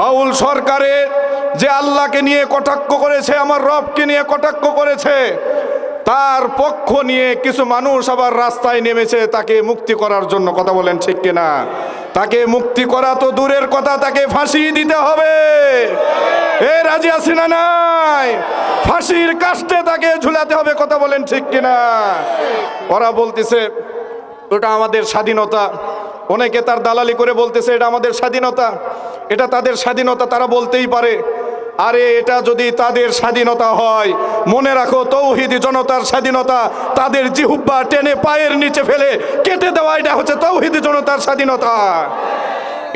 বাউল সরকারের যে আল্লাহকে নিয়ে কটাক্ষ করেছে, আমার রবকে নিয়ে কটাক্ষ করেছে, তার পক্ষ নিয়ে কিছু মানুষ আবার রাস্তায় নেমেছে তাকে মুক্তি করার জন্য। কথা বলেন ঠিক কিনা? তাকে মুক্তি করা তো দূরের কথা, তাকে ফাঁসি দিতে হবে। এ রাজি আছি না নাই? ফাঁসির কাস্টে তাকে ঝুলাতে হবে। কথা বলেন ঠিক কিনা? ওরা বলতেছে ওটা আমাদের স্বাধীনতা, অনেকে তার দালালি করে বলতেছে এটা আমাদের স্বাধীনতা, এটা তাদের স্বাধীনতা, তারা বলতেই পারে। আরে এটা যদি তাদের স্বাধীনতা হয়, মনে রাখো তৌহিদি জনতার স্বাধীনতা তাদের জিহুব্বা টেনে পায়ের নিচে ফেলে কেটে দেওয়া, এটা হচ্ছে তৌহিদি জনতার স্বাধীনতা।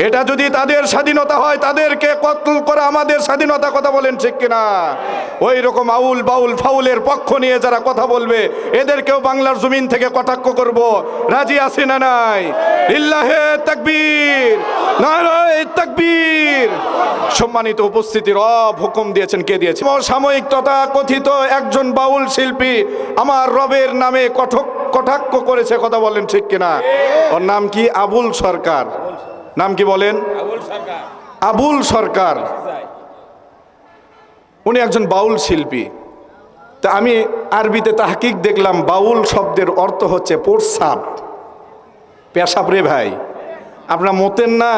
এটা যদি তাদের স্বাধীনতা হয়, তাদেরকে কতল করা আমাদের স্বাধীনতা। কথা বলেন ঠিক কিনা? ওই রকম আউল বাউল ফাউলের পক্ষ নিয়ে যারা কথা বলবে এদেরকেও বাংলার জমিন থেকে কটাক্ষ করব। রাজি আছি না নাই? লিল্লাহে তাকবীর, নারায়ে তাকবীর। সম্মানিত উপস্থিতি, রব হুকুম দিয়েছেন। কে দিয়েছেন? সাময়িক তথা কথিত একজন বাউল শিল্পী আমার রবের নামে কটাক্ষ করেছে। কথা বলেন ঠিক কিনা? ওর নাম কি? আবুল সরকার। নাম কি বলেন? আবুল সরকার। উনি একজন বাউল শিল্পী। তা আমি আরবিতে তাহকিক দেখলাম, বাউল শব্দের অর্থ হচ্ছে প্রস্রাব, পেশাব। রে ভাই, আপনারা মতেন না,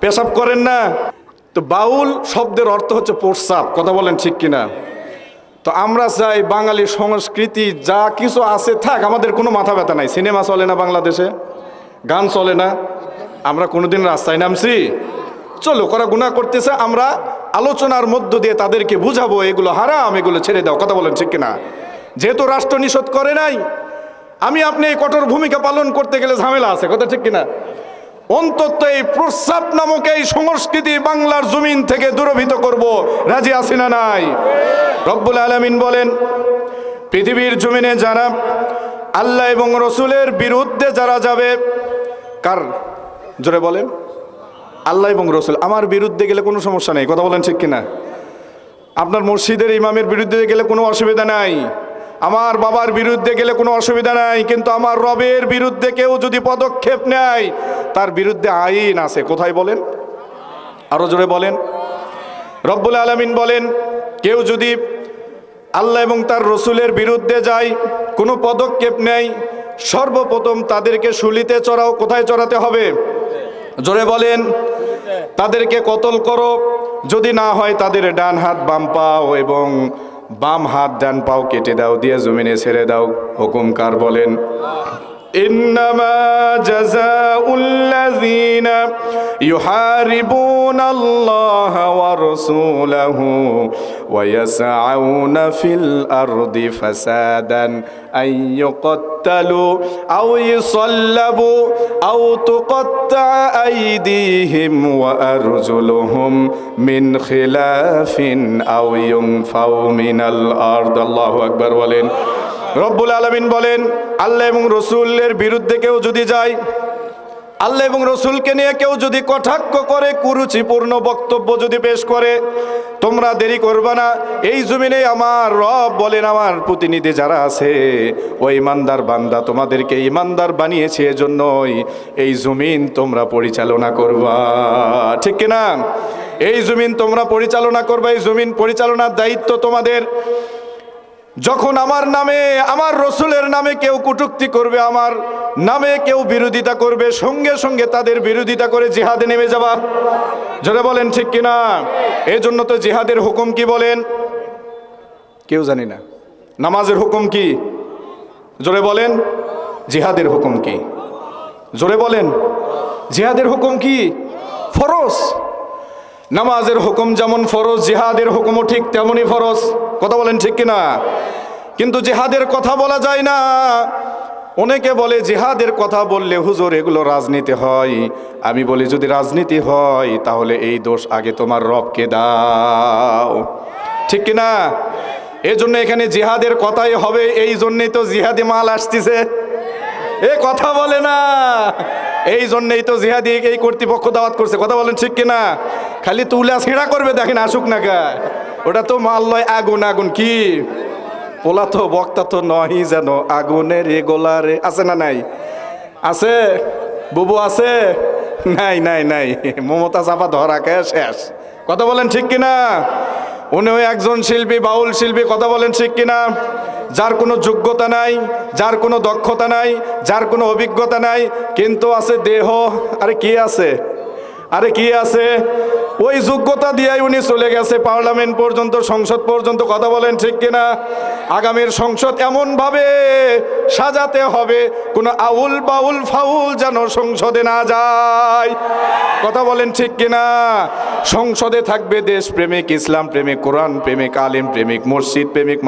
পেশাব করেন না? তো বাউল শব্দের অর্থ হচ্ছে প্রস্রাব। কথা বলেন ঠিক কিনা? তো আমরা চাই বাঙালি সংস্কৃতি যা কিছু আছে থাক, আমাদের কোনো মাথা ব্যথা নাই। সিনেমা চলে না বাংলাদেশে, গান চলে না, আমরা কোনোদিন রাস্তায় নামছি? চলো, করা গুনাহ করতেছে, আমরা আলোচনার মধ্য দিয়ে তাদেরকে বুঝাবো এগুলো হারাম, এগুলো ছেড়ে দাও। কথা বলেন ঠিক কিনা? যেহেতু রাষ্ট্র নিষেধ করে নাই, আমি আপনি এই কঠোর ভূমিকা পালন করতে গেলে ঝামেলা আছে। কথা ঠিক কিনা? অন্তত এই প্রস্রাব নামক এই সংস্কৃতি বাংলার জমিন থেকে দূরীভূত করব। রাজি আছি না নাই? রব্বুল আলামিন বলেন, পৃথিবীর জমিনে যারা আল্লাহ এবং রসুলের বিরুদ্ধে যারা যাবে, কার? জোরে বলেন। আল্লাহ এবং রসুল। আমার বিরুদ্ধে গেলে কোনো সমস্যা নেই। কথা বলেন ঠিক কিনা? আপনার মসজিদের ইমামের বিরুদ্ধে গেলে কোনো অসুবিধা নাই, আমার বাবার বিরুদ্ধে গেলে কোনো অসুবিধা নাই, কিন্তু আমার রবের বিরুদ্ধে কেউ যদি পদক্ষেপ নেয় তার বিরুদ্ধে আইন আছে। কোথায় বলেন? আরো জোরে বলেন। রব্বুল আলামিন বলেন, কেউ যদি আল্লাহ এবং তার রসুলের বিরুদ্ধে যায়, কোনো পদক্ষেপ নেয়, সর্বপ্রথম তাদেরকে শুলিতে চড়াও। কোথায় চড়াতে হবে? জোরে বলেন। তাদেরকে কতল করো, যদি না হয় তাদের ডান হাত বাম পাও এবং বাম হাত ডান পাও কেটে দাও, দিয়ে জমিনে ছেড়ে দাও। হুকুম কার? বলেন। ইন্নামা জাযাউল্লাযীনা ইউহারিবুনাল্লাহা ওয়া রাসূলাহু ওয়া ইয়াসআউনা ফিল আরদি ফাসাদান আন ইউকাত্তালু আও ইউসাল্লাবু আও তুকাত্তা আইদিহিম ওয়া আরজুলুহুম মিন খিলাফিন আও ইউনফাউ মিনাল আরদ। আল্লাহু আকবার বলেন। রব্বুল আলামিন বলেন, আল্লাহ এবং রসুলের বিরুদ্ধে কেউ যদি যায়, আল্লাহ এবং রসুলকে নিয়ে কেউ যদি কটাক্ষ করে, কুরুচিপূর্ণ বক্তব্য যদি পেশ করে, তোমরা দেরি করবে না। এই জমিনে আমার রব বলেন, আমার প্রতিনিধি যারা আছে, ওই ইমানদার বান্দা তোমাদেরকে ইমানদার বানিয়েছে, এজন্যই এই জমিন তোমরা পরিচালনা করবা। ঠিক কিনা? এই জমিন তোমরা পরিচালনা করবা, এই জমিন পরিচালনার দায়িত্ব তোমাদের। যখন আমার নামে, আমার রসুলের নামে কেউ কটূক্তি করবে, আমার নামে কেউ বিরোধিতা করবে, সঙ্গে সঙ্গে তাদের বিরোধিতা করে জিহাদে নেমে যাবা। জোরে বলেন ঠিক কিনা? এই জন্য তো জিহাদের হুকুম কি বলেন? কেউ জানি না। নামাজের হুকুম কি? জোরে বলেন। জিহাদের হুকুম কি? জোরে বলেন। জিহাদের হুকুম কি? ফরজ। নামাজের হুকুম যেমন ফরজ, জিহাদের হুকুমও ঠিক তেমনই ফরজ। কথা বলেন ঠিক কিনা? কিন্তু জিহাদের কথা বলা যায় না। অনেকে বলে জিহাদের কথা বললে হুজুর এগুলো রাজনীতি হয়। আমি বলি, যদি রাজনীতি হয় তাহলে এই দোষ আগে তোমার রবকে দাও। ঠিক কিনা? এই জন্য এখানে জিহাদের কথাই হবে, এই জন্যই তো জিহাদি মাল আসতেছে। এ কথা বলে না, এই জন্যই তো জিহাদি এই কর্তৃপক্ষ দাওয়াত করছে। কথা বলেন ঠিক কিনা? খালি তুলা ছেঁড়া করবে, দেখেন আসুক না গা। ওটা তো মাল লয় আগুন। আগুন কি? পোলা তো বক্তা তো নয় যেন আগুনের গোলারে। আছে না নাই? আছে? বুবু আছে? নাই নাই নাই, মমতা চাপা ধরা খেয়ে শেষ। কথা বলেন ঠিক কিনা? উনিও একজন শিল্পী, বাউল শিল্পী। কথা বলেন ঠিক কিনা? যার কোনো যোগ্যতা নাই, যার কোনো দক্ষতা নাই, যার কোনো অভিজ্ঞতা নাই, কিন্তু আছে দেহ। আরে কি আছে? আরে কি আছে? ওই যোগ্যতা দিয়ে উনি চলে গেছে পার্লামেন্ট পর্যন্ত, সংসদ পর্যন্ত। কথা বলেন ঠিক কিনা? আগামীর সংসদ এমন ভাবে সাজাতে হবে কোনো আউল বাউল ফাউল যেন সংসদে না যায়। কথা বলেন ঠিক কিনা? সংসদে থাকবে দেশ প্রেমিক, ইসলাম প্রেমিক, কোরআন প্রেমিক, আলেম প্রেমিক, মসজিদ প্রেমিক,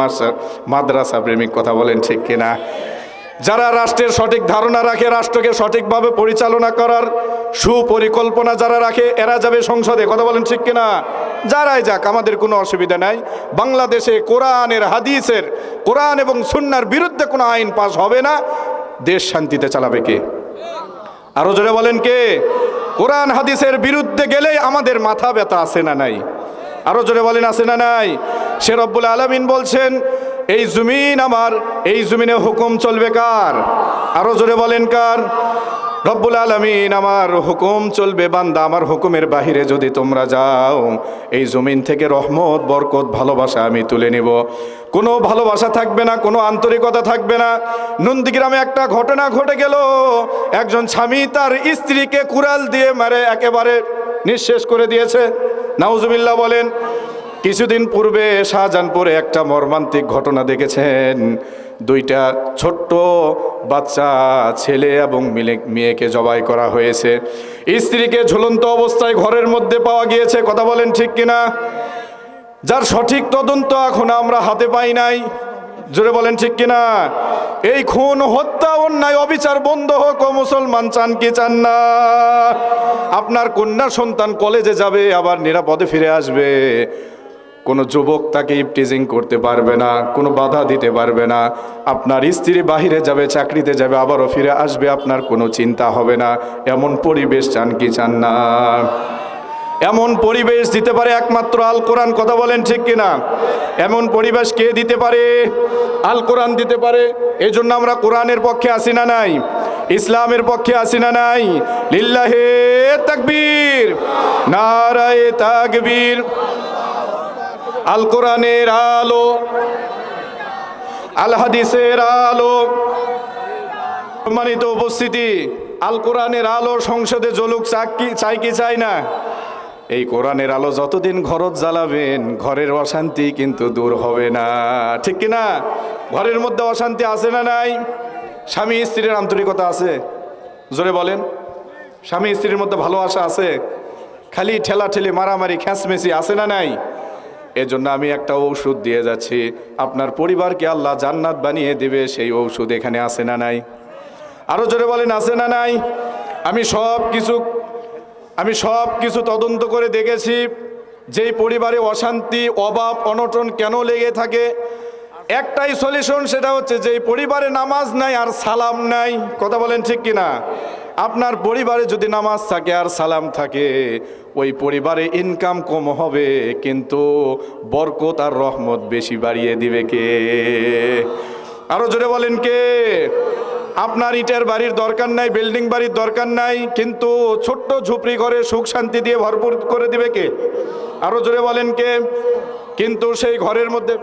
মাদ্রাসা প্রেমিক। কথা বলেন ঠিক কিনা? যারা রাষ্ট্রের সঠিক ধারণা রাখে, রাষ্ট্রকে সঠিকভাবে পরিচালনা করার সুপরিকল্পনা যারা রাখে, এরা যাবে সংসদে। কথা বলেন ঠিক কিনা? যারাই যাক, আমাদের কোনো অসুবিধা নাই। বাংলাদেশে কোরআনের, হাদিসের, কোরআন এবং সুন্নাহর বিরুদ্ধে কোনো আইন পাস হবে না। দেশ শান্তিতে চালাবে কে? আরো জোরে বলেন কে? কোরআন হাদিসের বিরুদ্ধে গেলেই আমাদের মাথা ব্যথা, আছে না নাই? আরো জোরে বলেন আছে না নাই? সে রব্বুল আলামিন বলছেন, এই জমিন আমার, এই জমিনে হুকুম চলবে কার? আরো জোরে বলেন কার? রব্বুল আলামিন, আমার হুকুম চলবে। বান্দা, আমার হুকুমের বাহিরে যদি তোমরা যাও, এই জমিন থেকে রহমত, বরকত, ভালোবাসা আমি তুলে নিব। কোনো ভালোবাসা থাকবে না, কোনো আন্তরিকতা থাকবে না। নন্দীগ্রামে একটা ঘটনা ঘটে গেল। একজন স্বামী তার স্ত্রীকে কুড়াল দিয়ে মারে একেবারে নিঃশেষ করে দিয়েছে। নাউজুবিল্লাহ বলেন। কিছুদিন পূর্বে শাহজাহানপুরে একটা মর্মান্তিক ঘটনা দেখেছেন। দুইটা ছোট্ট বাচ্চা, ছেলে এবং মেয়েকে জবাই করা হয়েছে। স্ত্রীকে ঝুলন্ত অবস্থায় ঘরের মধ্যে পাওয়া গিয়েছে। কথা বলেন ঠিক কিনা? যার সঠিক তদন্ত এখন আমরা হাতে পাই নাই। জোরে বলেন ঠিক কিনা? এই খুন, হত্যা, অন্যায়, অবিচার বন্ধ হোক। ও মুসলমান, চান কি চান না? আপনার কন্যা সন্তান কলেজে যাবে, আবার নিরাপদে ফিরে আসবে। কোনো যুবক তাকে ইফটিজিং করতে পারবে না, কোনো বাধা দিতে পারবে না। আপনার স্ত্রী বাহিরে যাবে, চাকরিতে যাবে, আবারও ফিরে আসবে, আপনার কোনো চিন্তা হবে না। এমন পরিবেশ চান কি চান না? এমন পরিবেশ দিতে পারে একমাত্র আল কোরআন। কথা বলেন ঠিক কিনা? এমন পরিবেশ কে দিতে পারে? আল কোরআন দিতে পারে। এই জন্য আমরা কোরআনের পক্ষে আসি না নাই? ইসলামের পক্ষে আসি না নাই? লিল্লাহে তাকবীর, নারায়ে তাকবীর। আল কোরআনের আলো, আল হাদিসের আলো। সম্মানিত উপস্থিতি, আল কোরআনের আলো সংসদে জ্বলুক, চাই কি চাই না? এই কোরআনের আলো যতদিন ঘরত জ্বালাবেন, ঘরের অশান্তি কিন্তু দূর হবে না। ঠিক কিনা? ঘরের মধ্যে অশান্তি আছে না নাই? স্বামী স্ত্রীর আন্তরিকতা আছে? জোরে বলেন। স্বামী স্ত্রীর মধ্যে ভালোবাসা আছে? খালি ঠেলাঠেলি, মারামারি, খ্যাঁচমেচি আছে না নাই? এজন্য আমি একটা ঔষধ দিয়ে যাচ্ছি, আপনার পরিবারকে আল্লাহ জান্নাত বানিয়ে দেবে। সেই ঔষধ এখানে আছে না নাই? আরো জোরে বলেন আছে না নাই? আমি সব কিছু তদন্ত করে দেখেছি। যেই পরিবারে অশান্তি, অভাব, অনটন কেন লেগে থাকে, একটাই সলিউশন, সেটা হচ্ছে যেই পরিবারে নামাজ নাই আর সালাম নাই। কথা বলেন ঠিক কিনা? আপনার পরিবারে যদি নামাজ থাকে আর সালাম থাকে, ওই পরিবারে ইনকাম কম হবে, কিন্তু বরকত আর রহমত বেশি বাড়িয়ে দিবে কে? আরো জোরে বলেন কে? আপনার ইটের বাড়ির দরকার নাই, বিল্ডিং বাড়ির দরকার নাই, কিন্তু ছোট্ট ঝুপড়ি ঘরে সুখ শান্তি দিয়ে ভরপুর করে দিবে কে? আরো জোরে বলেন কে? কিন্তু সেই ঘরের মধ্যে,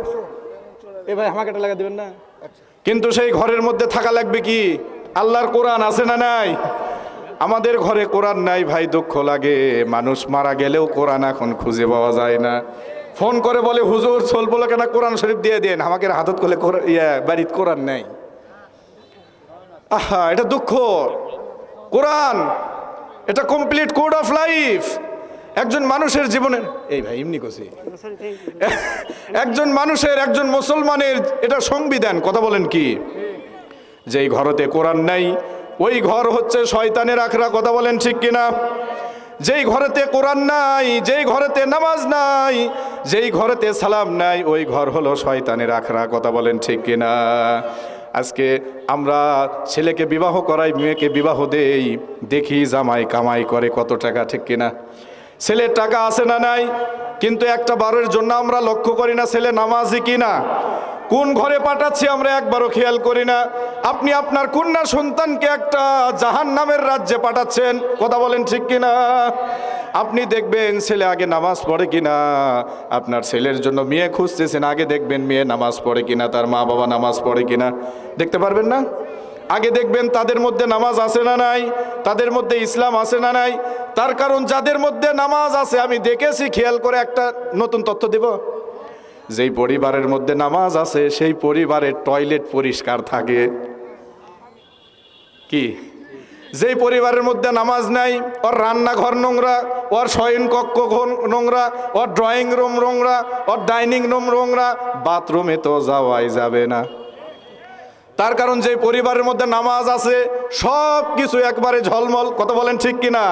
এ ভাই আমাকে এটা লাগা দিবেন না, কিন্তু সেই ঘরের মধ্যে থাকা লাগবে কি? আল্লাহর কোরআন আছে না নাই? আমাদের ঘরে কোরআন নাই ভাই, দুঃখ লাগে। মানুষ মারা গেলেও কোরআন এখন খুঁজে পাওয়া যায় না। ফোন করে বলে, হুজুর চল বলে কেন কোরআন শরীফ দিয়ে দেন, আমাকে হাতত করলে বাড়িতে কোরআন নাই। আহা, এটা দুঃখ। কোরআন এটা কমপ্লিট কোড অফ লাইফ। একজন মানুষের জীবনের, এই ভাই এমনি কছি, একজন মানুষের, একজন মুসলমানের এটা সংবিধান। কথা বলেন কি? যেই ঘরতে কোরআন নাই, ওই ঘর হচ্ছে শয়তানের আখড়া। কথা বলেন ঠিক কিনা? যেই ঘরেতে কোরআন নাই, যেই ঘরেতে নামাজ নাই, যেই ঘরেতে সালাম নাই, ওই ঘর হলো শয়তানের আখড়া। কথা বলেন ঠিক কিনা? আজকে আমরা ছেলেকে বিবাহ করাই, মেয়েকে বিবাহ দেই, দেখি জামাই কামাই করে কত টাকা। ঠিক কিনা? ছেলের টাকা আছে না নাই? কিন্তু একটা বারের জন্য আমরা লক্ষ্য করি না ছেলে নামাজি কিনা, কোন ঘরে পাঠাচ্ছি আমরা একবারও খেয়াল করি না। আপনি আপনার কন্যা সন্তানকে একটা জাহান্নামের রাজ্যে পাঠাচ্ছেন, কথা বলেন ঠিক কিনা? আপনি দেখবেন ছেলে আগে নামাজ পড়ে কিনা, আপনার ছেলের জন্য মেয়ে খুঁজতেছেন, আগে দেখবেন মেয়ে নামাজ পড়ে কিনা, তার মা বাবা নামাজ পড়ে কিনা, দেখতে পারবেন না? আগে দেখবেন তাদের মধ্যে নামাজ আছে না নাই, তাদের মধ্যে ইসলাম আছে না নাই। তার কারণ যাদের মধ্যে নামাজ আছে, আমি দেখেছি খেয়াল করে, একটা নতুন তথ্য দেব, যেই পরিবারের মধ্যে নামাজ আছে সেই পরিবারের টয়লেট পরিষ্কার থাকে। কি? যেই পরিবারের মধ্যে নামাজ নাই, ওর রান্নাঘর নোংরা, ওর শয়ন কক্ষ নোংরা, ওর ড্রয়িং রুম নোংরা, ওর ডাইনিং রুম নোংরা, বাথরুমে তো যাওয়াই যাবে না। তার কারণ যেই পরিবারের মধ্যে নামাজ আছে সব কিছু একবারে ঝলমল, কথা বলেন ঠিক কিনা?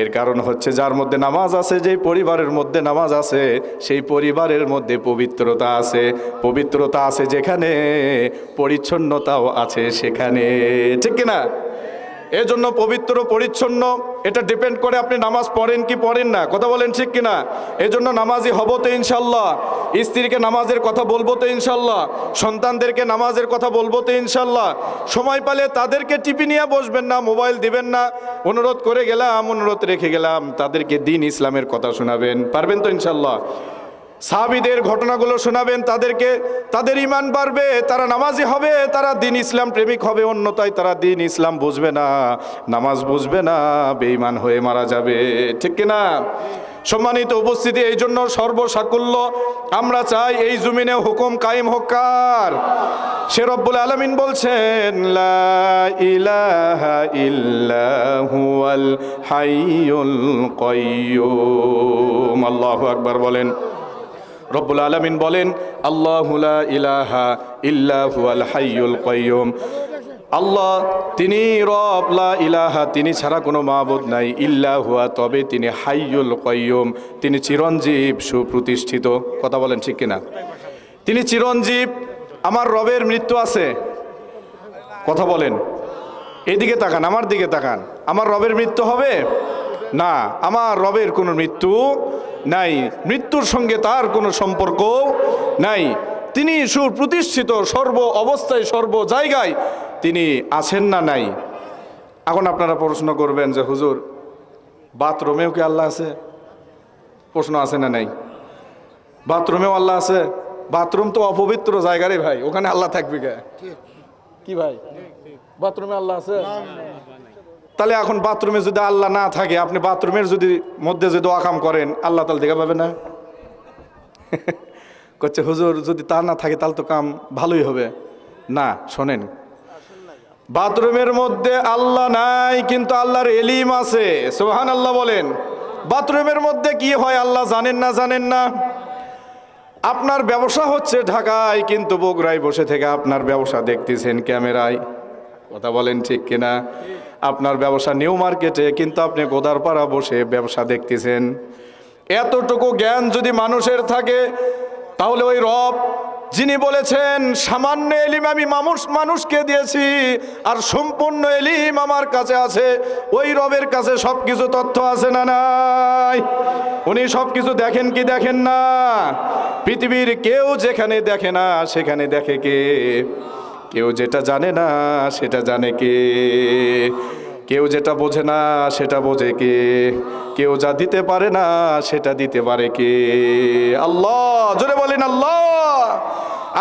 এর কারণ হচ্ছে যার মধ্যে নামাজ আছে, যেই পরিবারের মধ্যে নামাজ আছে সেই পরিবারের মধ্যে পবিত্রতা আছে। পবিত্রতা আছে যেখানে, পরিচ্ছন্নতাও আছে সেখানে, ঠিক কিনা? এই জন্য পবিত্র পরিচ্ছন্ন এটা ডিপেন্ড করে আপনি নামাজ পড়েন কি পড়েন না, কথা বলেন ঠিক কিনা? এই জন্য নামাজি হব তো ইনশাল্লাহ, স্ত্রীকে নামাজের কথা বলবো তো ইনশাল্লাহ, সন্তানদেরকে নামাজের কথা বলবো তো ইনশাল্লাহ। সময় পেলে তাদেরকে টিপি নিয়ে বসবেন না, মোবাইল দিবেন না। অনুরোধ করে গেলাম, অনুরোধ রেখে গেলাম, তাদেরকে দিন ইসলামের কথা শোনাবেন, পারবেন তো ইনশাল্লাহ? সাহাবীদের ঘটনাগুলো শোনাবেন তাদেরকে, তাদের ঈমান বাড়বে, তারা নামাজি হবে, তারা দিন ইসলাম প্রেমিক হবে। অন্যথায় তারা দিন ইসলাম বুঝবে না, নামাজ বুঝবে না, বেঈমান হয়ে মারা যাবে, ঠিক কিনা? সম্মানিত উপস্থিতি, এই জন্য সর্বসাকুল্য আমরা চাই এই জমিনে হুকুম কায়েম হোক কার? সে রব্বুল আলামিন বলছেন, লা ইলাহা ইল্লা হুয়াল হাইয়ুল কাইয়্যুম। আল্লাহু আকবার বলেন। রব্বুল আলামিন বলেন, আল্লাহু লা ইলাহা ইল্লা হুয়াল হাইয়ুল কাইয়্যুম। আল্লাহ তিনি রব, লা ইলাহা তিনি ছাড়া কোনো মাবুদ নাই, ইল্লা হুয়া তবে তিনি হাইয়ুল কাইয়্যুম তিনি চিরঞ্জীব সুপ্রতিষ্ঠিত, কথা বলেন ঠিক কিনা? তিনি চিরঞ্জীব। আমার রবের মৃত্যু আছে, কথা বলেন। এদিকে তাকান, আমার দিকে তাকান, আমার রবের মৃত্যু হবে না, আমার রবের কোনো মৃত্যু নাই, মৃত্যুর সঙ্গে তার কোনো সম্পর্ক নাই। তিনি সুপ্রতিষ্ঠিত, সর্ব অবস্থায় সর্ব জায়গায় তিনি আছেন না নাই। এখন আপনারা প্রশ্ন করবেন যে হুজুর বাথরুমেও কি আল্লাহ আছে? প্রশ্ন আছে না নাই? বাথরুমেও আল্লাহ আছে? বাথরুম তো অপবিত্র জায়গা রে ভাই, ওখানে আল্লাহ থাকবে কে? কি ভাই, বাথরুমে আল্লাহ আছে? তাহলে এখন বাথরুমে যদি আল্লাহ না থাকে, আপনি বাথরুমের যদি মধ্যে যদি ওয়াকাম করেন, আল্লাহ তাহলে দেখা পাবে না? করছে হুজুর যদি তা না থাকে তাহলে তো কাম ভালোই হবে না। শোনেন, বাথরুমের মধ্যে আল্লাহ নাই কিন্তু আল্লাহর এলিম আছে, সুবহানাল্লাহ বলেন। বাথরুমের মধ্যে কি হয় আল্লাহ জানেন না? জানেন না? আপনার ব্যবসা হচ্ছে ঢাকায়, কিন্তু বগুড়ায় বসে থেকে আপনার ব্যবসা দেখতেছেন ক্যামেরায়, কথা বলেন ঠিক কিনা? আপনার ব্যবসা নিউ মার্কেটে, কিন্তু আপনি গোদারপাড়া বসে ব্যবসা দেখতেছেন। এতটুকু জ্ঞান যদি মানুষের থাকে, তাহলে ওই রব যিনি বলেছেন সামান্য এলিম আমি মানুষকে দিয়েছি আর সম্পূর্ণ এলিম আমার কাছে আছে, ওই রবের কাছে সব কিছু তথ্য আছে না নাই? উনি সব কিছু দেখেন কি দেখেন না? পৃথিবীর কেউ যেখানে দেখে না সেখানে দেখে কে? কেউ যেটা জানে না সেটা জানে কে? কেউ যেটা বোঝে না সেটা বোঝে কে? কেউ যা দিতে পারে না সেটা দিতে পারে কে? আল্লাহ। জোরে বলেন আল্লাহ।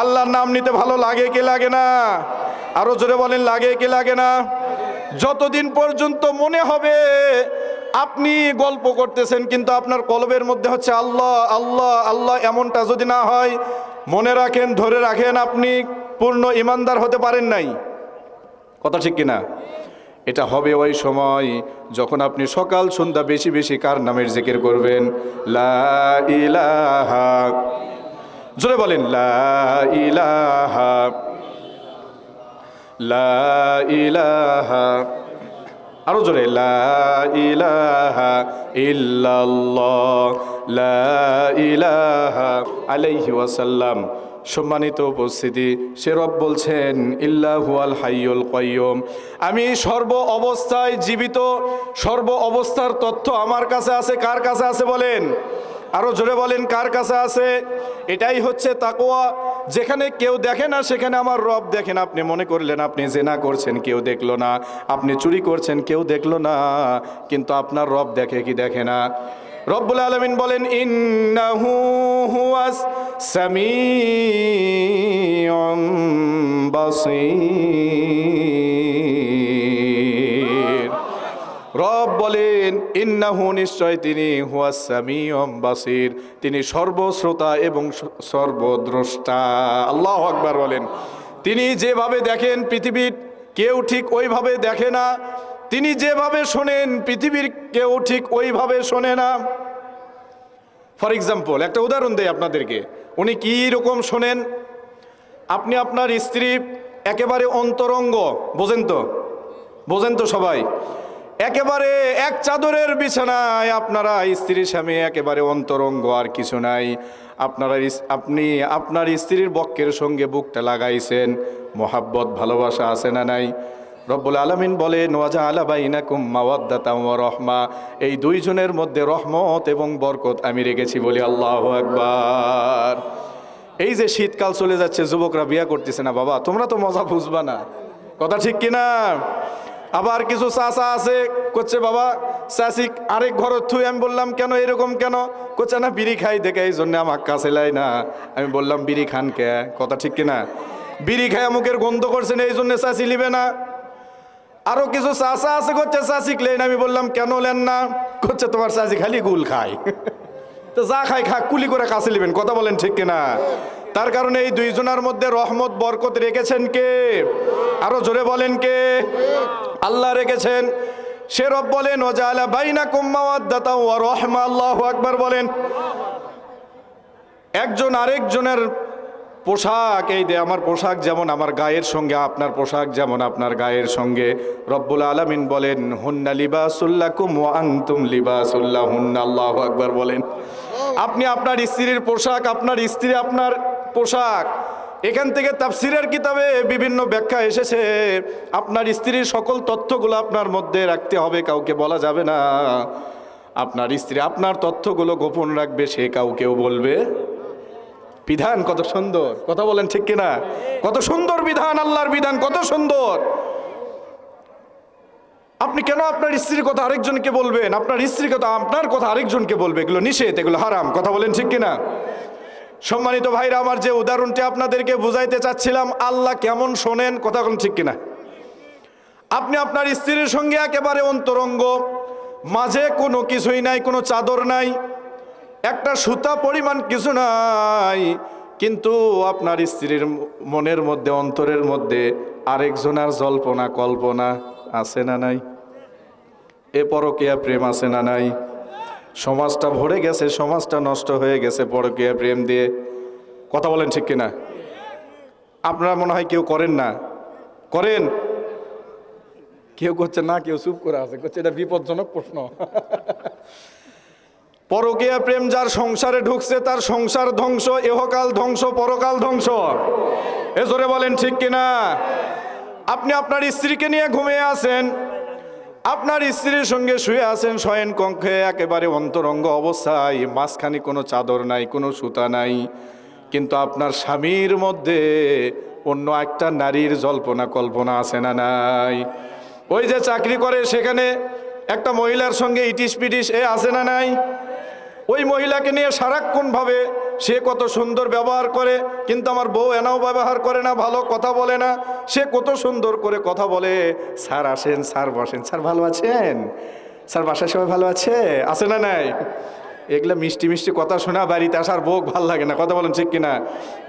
আল্লাহর নাম নিতে ভালো লাগে কি লাগে না? আরো জোরে বলেন লাগে কি লাগে না? যতদিন পর্যন্ত মনে হবে আপনি গল্প করতেছেন কিন্তু আপনার কলবের মধ্যে হচ্ছে আল্লাহ আল্লাহ আল্লাহ, এমনটা যদি না হয়, মনে রাখেন, ধরে রাখেন, আপনি পূর্ণ ইমানদার হতে পারেন নাই, কথা ঠিক কিনা? এটা হবে ওই সময় যখন আপনি সকাল সন্ধ্যা বেশি বেশি কার নামের জিকির করবেন? লা ইলাহা, জোরে বলেন লা ইলাহা, লা ইলাহা, আরো জোরে লা ইলাহা ইল্লাল্লাহ, লা ইলাহা আলাইহি ওয়াসাল্লাম। সম্মানিত উপস্থিতি, সে রব বলছেন ইল্লাহু আল হাইয়ুল কাইয়্যুম, আমি সর্ব অবস্থায় জীবিত, সর্ব অবস্থার তথ্য আমার কাছে আছে। কার কাছে আছে বলেন? আরো জোরে বলেন কার কাছে আছে? এটাই হচ্ছে তাকওয়া। যেখানে কেউ দেখে না সেখানে আমার রব দেখেন। আপনি মনে করলেন আপনি জিনা করছেন, কেউ দেখলো না। আপনি চুরি করছেন, কেউ দেখলো না, কিন্তু আপনার রব দেখে কি দেখে না? রব্বুল আলামিন বলেন ইন্নাহু হুয়াস সামিউম বাসীর। রব বলেন ইন্নাহু, নিশ্চয় তিনি, হুয়াস সামিউম বাসীর, তিনি সর্বশ্রোতা এবং সর্বদ্রষ্টা। আল্লাহু আকবার বলেন। তিনি যেভাবে দেখেন পৃথিবীর কেউ ঠিক ওইভাবে দেখে না। তিনি যেভাবে শোনেন পৃথিবীর কেউ ঠিক ওইভাবে শোনে না। ফর এক্সাম্পল, একটা উদাহরণ দেই আপনাদেরকে। উনি কি রকম শোনেন? আপনি আপনার স্ত্রী একেবারে অন্তরঙ্গ, বোঝেন তো সবাই, একেবারে এক চাদরের বিছানায় আপনারা স্ত্রীর স্বামী একেবারে অন্তরঙ্গ, আর কিছু নাই। আপনি আপনার স্ত্রীর বক্ষের সঙ্গে বুকটা লাগাইছেন, মোহাব্বত ভালোবাসা আছে না নাই? রব্বুল আলামিন বলেন ওয়াজআলা বাইনাকুম মাওয়াদ্দাতাও ওয়া রাহমা, এই দুইজনের মধ্যে রহমত এবং বরকত আমি রেখেছি বলি আল্লাহু আকবার। এই যে শীতকাল চলে যাচ্ছে, যুবকরা বিয়ে করতেছে না বাবা, তোমরা তো মজা বুঝবা না, কথা ঠিক কিনা? আবার কিছু চাচা আছে, করছে বাবা চাচি আরেক ঘর থুই। আমি বললাম কেন, এরকম কেন? করছে না বিড়ি খাই দেখে এই জন্য আমার কাছে লাই না। আমি বললাম বিড়ি খান কে, কথা ঠিক কিনা? বিড়ি খায় মুখের গন্ধ করছেন এই জন্য চাচি লিবে না। আরো কিছু চাচা আছে, করছে চাচি লেন। আমি বললাম কেন লেন না? করছে তোমার চাচি খালি গুল খায়। তো যা খাই খা, কুলি করে কাছে লিবেন, কথা বলেন ঠিক কিনা? তার কারণে এই দুইজনের মধ্যে রহমত বরকত রেখেছেন কে? আরো জোরে বলেন কে? আল্লাহ রেখেছেন। সে রব বলেন ওয়াজআলা বাইনাকুম মাওয়াদ্দাতাও ওয়া রাহমা। আল্লাহু আকবার বলেন। একজন আরেকজনের পোশাক, এই যে আমার পোশাক যেমন আমার গায়ের সঙ্গে, আপনার পোশাক যেমন আপনার গায়ের সঙ্গে, রব্বুল আলামিন বলেন হুন্না লিবাসুল লাকুম ওয়া আনতুম লিবাসুল লাহুন্না। আল্লাহু আকবার বলেন। আপনি আপনার স্ত্রীর পোশাক, আপনার স্ত্রী আপনার পোশাক। এখান থেকে তাফসিরের কিতাবে বিভিন্ন ব্যাখ্যা এসেছে। আপনার স্ত্রীর সকল তথ্যগুলো আপনার মধ্যে রাখতে হবে, কাউকে বলা যাবে না। আপনার স্ত্রী আপনার তথ্যগুলো গোপন রাখবে, সে কাউকেও বলবে। বিধান কত সুন্দর, কথা বলেন ঠিক কিনা? কত সুন্দর বিধান, আল্লাহর বিধান কত সুন্দর। আপনি কেন আপনার স্ত্রীর কথা আরেকজনকে বলবেন? আপনার স্ত্রীর কথা আপনার কথা আরেকজনকে বলবে, এগুলো নিষেধ, এগুলো হারাম, কথা বলেন ঠিক কিনা? সম্মানিত ভাইরা আমার, যে উদাহরণটি আপনাদেরকে বুঝাইতে চাচ্ছিলাম, আল্লাহ কেমন শোনেন, কথা বলেন ঠিক কিনা? আপনি আপনার স্ত্রীর সঙ্গে একেবারে অন্তরঙ্গ, মাঝে কোনো কিছুই নাই, কোনো চাদর নাই, একটা সুতা পরিমাণ কিছু নাই, কিন্তু আপনার স্ত্রীর মনের মধ্যে, অন্তরের মধ্যে আরেকজনের জল্পনা কল্পনা আছে না নাই? এ পরকীয়া প্রেম আছে না নাই? সমাজটা ভরে গেছে, সমাজটা নষ্ট হয়ে গেছে পরকীয়া প্রেম দিয়ে, কথা বলেন ঠিক কিনা? আপনারা মনে হয় কেউ করেন না, করেন? কেউ করছে না, কেউ চুপ করে আছে, করছে এটা বিপজ্জনক প্রশ্ন। পরকীয়া প্রেম যার সংসারে ঢুকছে তার সংসার ধ্বংস, ইহকাল ধ্বংস, পরকাল ধ্বংস। এ জোরে বলেন ঠিক কিনা? আপনি আপনার স্ত্রীকে নিয়ে ঘুমিয়ে আছেন, আপনার স্ত্রীর সঙ্গে শুয়ে আছেন শয়ন কক্ষে, একেবারে অন্তরঙ্গ অবস্থায়, মাঝখানে কোনো চাদর নাই, কোনো সুতা নাই, কিন্তু আপনার স্বামীর মধ্যে অন্য একটা নারীর জল্পনা কল্পনা আছে না নাই? ওই যে চাকরি করে সেখানে একটা মহিলার সঙ্গে ইটিস পিটিস এ আছে না নাই? ওই মহিলাকে নিয়ে সারাক্ষণ ভাবে সে কত সুন্দর ব্যবহার করে, কিন্তু আমার বউ এনাও ব্যবহার করে না, ভালো কথা বলে না। সে কত সুন্দর করে কথা বলে, স্যার আসেন, স্যার বসেন, স্যার ভালো আছেন, স্যার বাসায় সবাই ভালো আছে না নাই? এগুলা মিষ্টি মিষ্টি কথা শোনা বাড়িতে আসার বউ ভাল লাগে না, কথা বলেন ঠিক কিনা?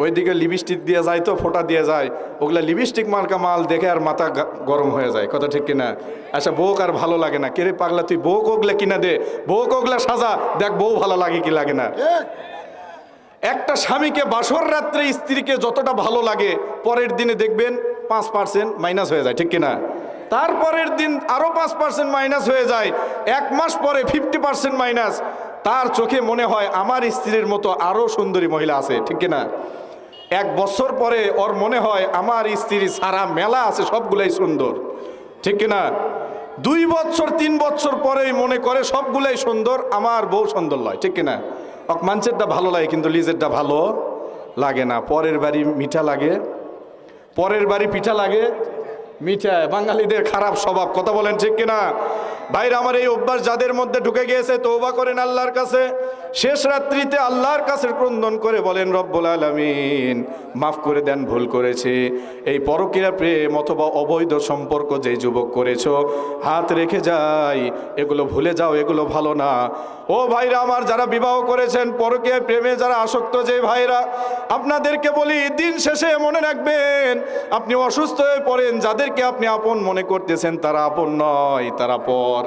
ওইদিকে লিপস্টিক দিয়ে যায়, তো ফোঁটা দিয়ে যায়, ওগুলা লিপস্টিক মার্কা মাল দেখে আর মাথা গরম হয়ে যায়, কথা ঠিক কিনা? আচ্ছা বউ আর ভালো লাগে না, কেরে পাগলা তুই বউ কোগলা কিনা দে, বউ কোগলা সাজা, দেখ বউ ভালো লাগে কি লাগে না। একটা স্বামীকে বাসর রাত্রে স্ত্রীকে যতটা ভালো লাগে, পরের দিনে দেখবেন 5% মাইনাস হয়ে যায়, ঠিক কিনা? তারপরের দিন আরো 5% মাইনাস হয়ে যায়, 1 মাস পরে 50% মাইনাস। তার চোখে মনে হয় আমার স্ত্রীর মতো আরো সুন্দরী মহিলা আছে, ঠিক কিনা? 1 বছর পরে ওর মনে হয় আমার স্ত্রী সারা মেলা আছে, সবগুলাই সুন্দর, ঠিক কিনা? 2 বছর 3 বছর পরেই মনে করে সবগুলাই সুন্দর, আমার বউ সুন্দর নয়, ঠিক কিনা? মানছেরটা ভালো লাগে কিন্তু লিজেরটা ভালো লাগে না, পরের বাড়ি মিঠা লাগে, পরের বাড়ি পিঠা লাগে মিঠা। বাঙালিদের খারাপ স্বভাব, কথা বলেন ঠিক কিনা? ভাইরা আমার, এই অভ্যাস যাদের মধ্যে ঢুকে গিয়েছে তওবা করেন আল্লাহর কাছে। শেষ রাত্রিতে আল্লাহর কাছে ক্রন্দন করে বলেন, রব্বুল আলামিন মাফ করে দেন, ভুল করেছি। এই পরকীয়া প্রেম অথবা অবৈধ সম্পর্ক যে যুবক করেছো, হাত রেখে যাই, এগুলো ভুলে যাও, এগুলো ভালো না। ও ভাইরা আমার, যারা বিবাহ করেছেন, পরকীয়া প্রেমে যারা আসক্ত যে ভাইরা, আপনাদেরকে বলি, দিন শেষে মনে রাখবেন, আপনি অসুস্থ হয়ে পড়েন, যাদেরকে আপনি আপন মনে করতেছেন তারা আপন নয়, তারা পর।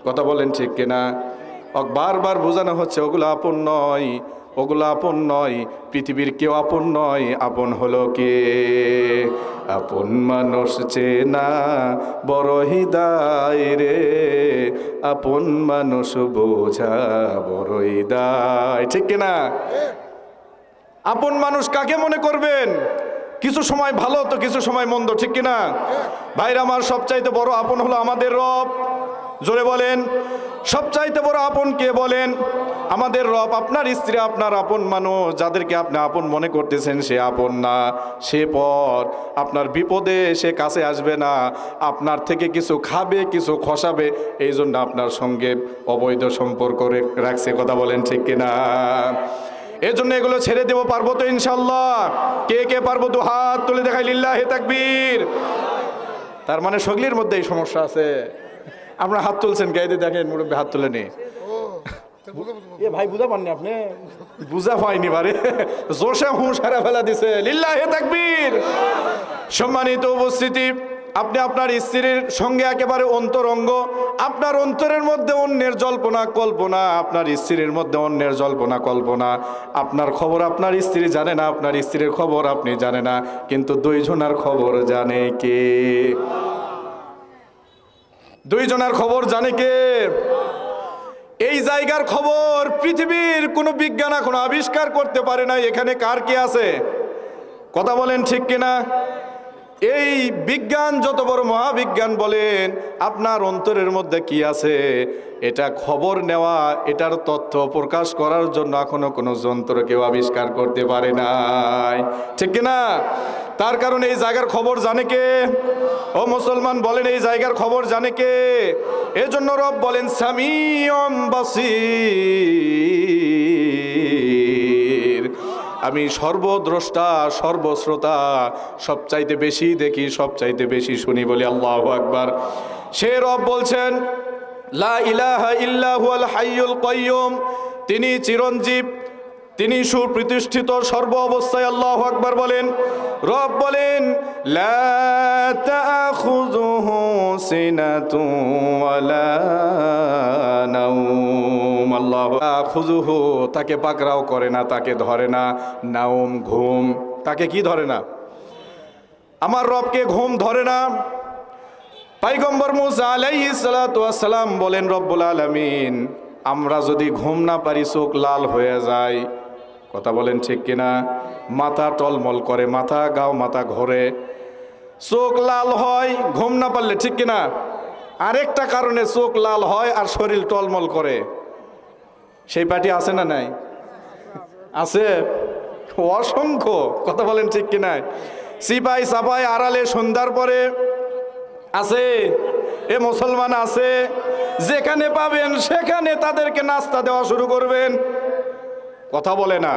কথা বলেন ঠিক কিনা? বারবার বোঝানো হচ্ছে ওগুলো আপন নয়, ওগুলো আপন নয়, পৃথিবীর কেউ আপন নয়। আপন হলো কে? আপন মানুষ চেনা বড় হিদায় রে, আপন মানুষ বোঝা বড় হিদায়, ঠিক কিনা? আপন মানুষ কাকে মনে করবেন? কিছু সময় ভালো তো কিছু সময় মন্দ, ঠিক কিনা? ভাইরা আমার, সবচাইতে বড় আপন হলো আমাদের রব। জোরে বলেন, সবচাইতে বড় আপন কে বলেন? আমাদের রব। আপনার স্ত্রী আপনার আপন মানুষ, যাদেরকে আপনি আপন মনে করতেছেন সে আপন না, সে পর। আপনার বিপদে সে কাছে আসবে না, আপনার থেকে কিছু খাবে, কিছু খসাবে, এই জন্য আপনার সঙ্গে অবৈধ সম্পর্ক রাখছে। কথা বলেন ঠিক কিনা? এই জন্য এগুলো ছেড়ে দেবো, পারবো তো ইনশাল্লাহ? কে কে পারবো? তো হাত তুলে দেখাই, লিল্লাহি তাকবীর। তার মানে সগলির মধ্যে এই সমস্যা আছে। আপনারা হাত তুলছেন, গাইতে দেখেন মুরব্বী হাত তুলে নি। এ ভাই বুঝা পাননি আপনি? বুঝা পাইনি বারে, জোশে হুঁশারা ফেলা দিছে। লিল্লাহি তাকবীর। সম্মানিত উপস্থিতি, আপনি আপনার স্ত্রীর সঙ্গে একেবারে অন্তরঙ্গ, আপনার অন্তরের মধ্যে অন্যের জল্পনা কল্পনা, আপনার স্ত্রীর মধ্যে অন্যের জল্পনা কল্পনা। আপনার খবর আপনার স্ত্রী জানে না, আপনার স্ত্রীর খবর আপনি জানে না, কিন্তু দুইজনের খবর জানে কে? দুইজনের খবর জানে কে? এই জায়গার খবর পৃথিবীর কোনো বিজ্ঞান এখনো আবিষ্কার করতে পারে না এখানে কার কি আছে। কথা বলেন ঠিক কিনা? এই বিজ্ঞান যত বড় মহাবিজ্ঞান বলেন, আপনার অন্তরের মধ্যে কি আছে এটা খবর নেওয়া, এটার তথ্য প্রকাশ করার জন্য এখনো কোনো যন্ত্র কেউ আবিষ্কার করতে পারে নাই, ঠিক কিনা? তার কারণে এই জায়গার খবর জানে কে? ও মুসলমান বলেন, এই জায়গার খবর জানে কে? এজন্য রব বলেন সামিউম বাসীর, আমি সর্বদ্রষ্টা সর্বশ্রোতা, সবচাইতে বেশি দেখি, সবচাইতে বেশি শুনি, বলি আল্লাহু আকবার। সে রব বলছেন লা ইলাহা ইল্লা হুয়াল হাইয়ুল কাইয়ুম, তিনি চিরঞ্জীব, তিনি সুপ্রতিষ্ঠিত সর্ব অবস্থায়। আল্লাহু আকবার বলেন। রব বলেন লা তাখুযুহু সিনাতুন ওয়ালা নাওম। আল্লাহু তাখুযুহু, তাকে পাকড়াও করে না, তাকে ধরে না। নাওম, ঘুম, তাকে কি ধরে না? আমার রবকে ঘুম ধরে না। পয়গম্বর মুসা আলাইহিস সালাতু ওয়াস সালাম বলেন, রব্বুল আলামিন, আমরা যদি ঘুম না পারি চোখ লাল হয়ে যায়। কথা বলেন ঠিক কিনা? মাথা টলমল করে, মাথা গাও মাথা ঘোরে, চোখ লাল হয় ঘুম না পারলে, ঠিক কিনা? আরেকটা কারণে চোখ লাল হয় আর শরীর টলমল করে, সেই পার্টি আছে না নাই? আছে অসংখ্য। কথা বলেন ঠিক কিনা? সিপাই সাপাই আড়ালে সন্ধ্যার পরে আছে, এ মুসলমান আছে, যেখানে পাবেন সেখানে তাদেরকে নাস্তা দেওয়া শুরু করবেন। কথা বলে না।